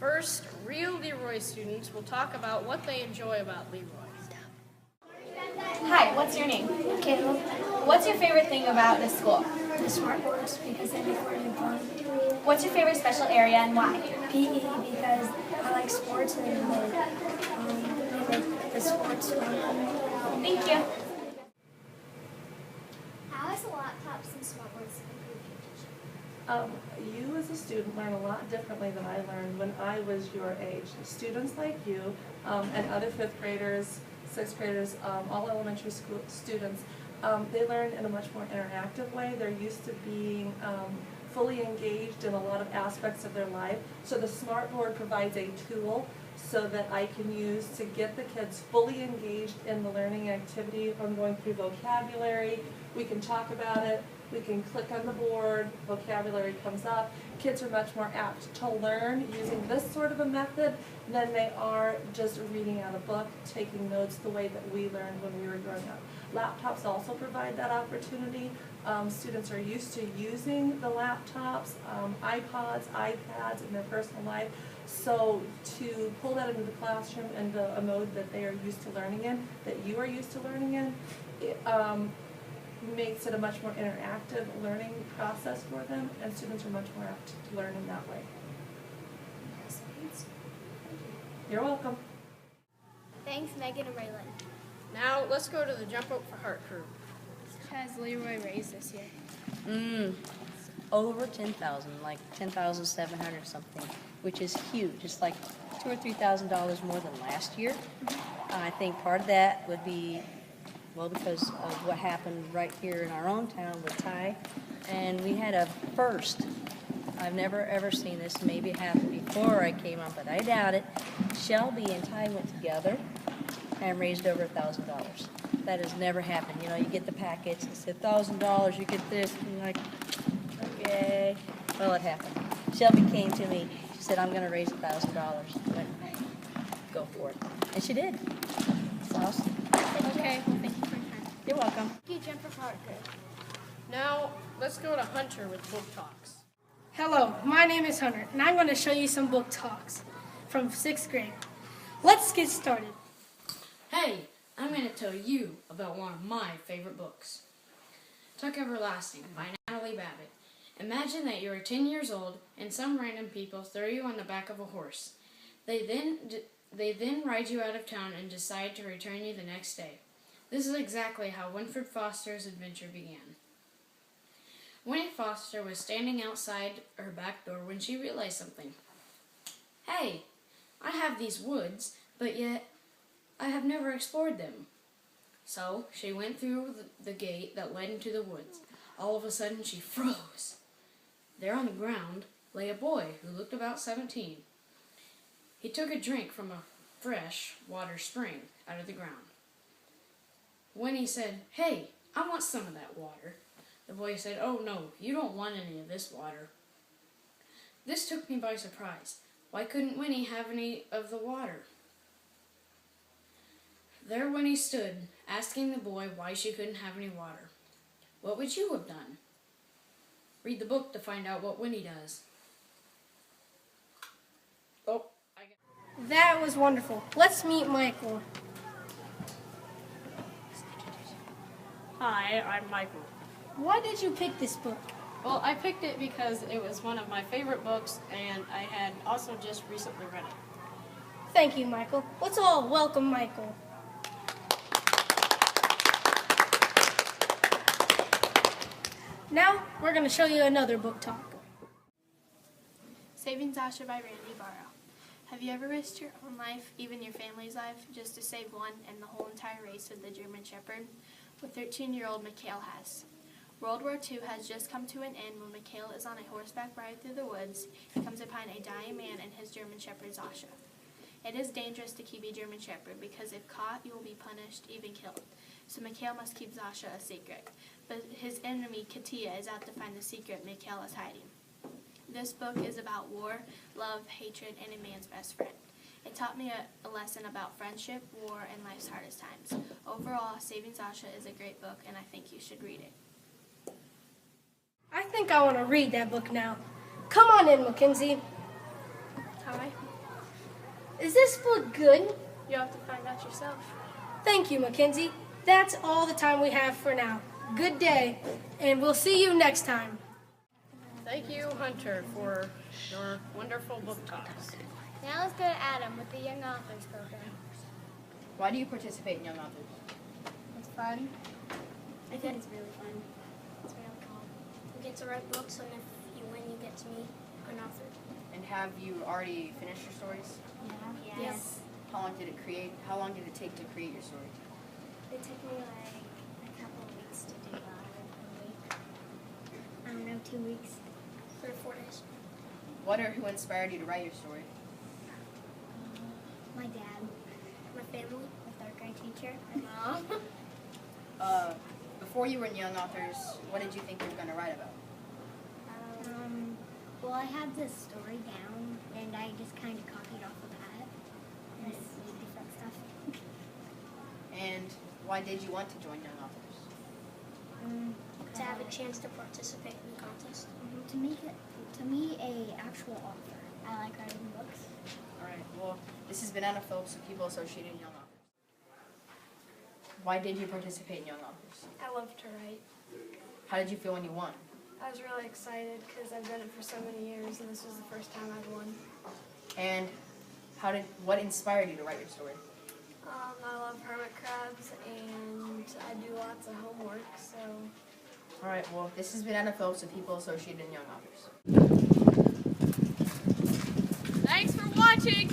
First, real Leroy students will talk about what they enjoy about Leroy. Hi, what's your name? Caleb, What's your favorite thing about this school? the smart boards because they make learning fun. What's your favorite special area and why? PE because I like sports and they make the sports fun. Thank you. How has the laptops and smartboards improved your teaching? You as a student learn a lot differently than I learned when I was your age. Students like you and other fifth graders, sixth graders, all elementary school students, they learn in a much more interactive way. They're used to being fully engaged in a lot of aspects of their life. So the Smartboard provides a tool so that I can use to get the kids fully engaged in the learning activity. I'm going through vocabulary, we can talk about it, we can click on the board, vocabulary comes up. Kids are much more apt to learn using this sort of a method than they are just reading out a book, taking notes the way that we learned when we were growing up. Laptops also provide that opportunity. Students are used to using the laptops, iPods, iPads in their personal life. So to pull that into the classroom and a mode that they are used to learning in, that you are used to learning in, it, makes it a much more interactive learning process for them, and students are much more apt to learn in that way. You're welcome. Thanks, Megan and Raylan. Now, let's go to the Jump Rope for Heart crew. Has Leroy raised this year? Over 10,000, like 10,700 something, which is huge. It's like $2,000 or $3,000 more than last year. I think part of that would be, well, because of what happened right here in our own town with Ty, and we had a first. I've never ever seen this. Maybe it happened before I came on, but I doubt it. Shelby and Ty went together and raised over $1,000. That has never happened. You know, you get the packets, it's $1,000, you get this, and you're like, okay. Well, it happened. Shelby came to me, she said, I'm going to raise $1,000. I went, go for it. And she did. It's awesome. Okay, well, thank you for your time. You're welcome. Thank you, Jump Rope for Heart crew. Now, let's go to Hunter with Book Talks. Hello, my name is Hunter, and I'm going to show you some book talks from 6th grade. Let's get started. Hey, I'm going to tell you about one of my favorite books. Tuck Everlasting by Natalie Babbitt. Imagine that you are 10 years old and some random people throw you on the back of a horse. They then ride you out of town and decide to return you the next day. This is exactly how Winfred Foster's adventure began. Winnie Foster was standing outside her back door when she realized something. Hey, I have these woods, but yet I have never explored them. So she went through the gate that led into the woods. All of a sudden she froze. There on the ground lay a boy who looked about 17. He took a drink from a fresh water spring out of the ground. Winnie said, "Hey, I want some of that water." The boy said, "Oh no, you don't want any of this water." This took me by surprise. Why couldn't Winnie have any of the water? There Winnie stood, asking the boy why she couldn't have any water. What would you have done? Read the book to find out what Winnie does. Oh, That was wonderful. Let's meet Michael. Hi, I'm Michael. Why did you pick this book? Well, I picked it because it was one of my favorite books, and I had also just recently read it. Thank you, Michael. Let's all welcome Michael. Now, we're going to show you another book talk. Saving Zasha by Randy Barrow. Have you ever risked your own life, even your family's life, just to save one and the whole entire race of the German Shepherd? Well, 13-year-old Mikhail has. World War II has just come to an end when Mikhail is on a horseback ride through the woods. He comes upon a dying man and his German Shepherd Zasha. It is dangerous to keep a German Shepherd because if caught, you will be punished, even killed. So Mikhail must keep Zasha a secret. But his enemy, Katia, is out to find the secret Mikhail is hiding. This book is about war, love, hatred, and a man's best friend. It taught me a lesson about friendship, war, and life's hardest times. Overall, Saving Zasha is a great book, and I think you should read it. I think I want to read that book now. Come on in, Mackenzie. Hi. Is this book good? You'll have to find out yourself. Thank you, Mackenzie. That's all the time we have for now. Good day, and we'll see you next time. Thank you, Hunter, for your wonderful book talks. Now let's go to Adam with the Young Authors Program. Why do you participate in Young Authors? It's fun. I think it's really fun. It's really cool. You get to write books, and if you win, you get to meet an author. And have you already finished your stories? Yeah. Yes. How long did it take to create your story? It took me like a couple of weeks to do that. A week. I don't know, 2 weeks. 3 or 4 days. What or who inspired you to write your story? My dad. My family. My 3rd grade teacher. My mom. Before you were in Young Authors, what did you think you were going to write about? Well, I had this story down, and I just kind of copied off of that. And different stuff. And why did you want to join Young Authors? To have a chance to participate in the contest. To me, a actual author. I like writing books. All right, well, this has been Anna Phillips with People Associated in Young Authors. Why did you participate in Young Authors? I love to write. How did you feel when you won? I was really excited because I've done it for so many years, and this was the first time I've won. And what inspired you to write your story? I love hermit crabs, and I do lots of homework, so... All right, well, this has been Anna Phillips with People Associated in Young Authors. Thanks for watching.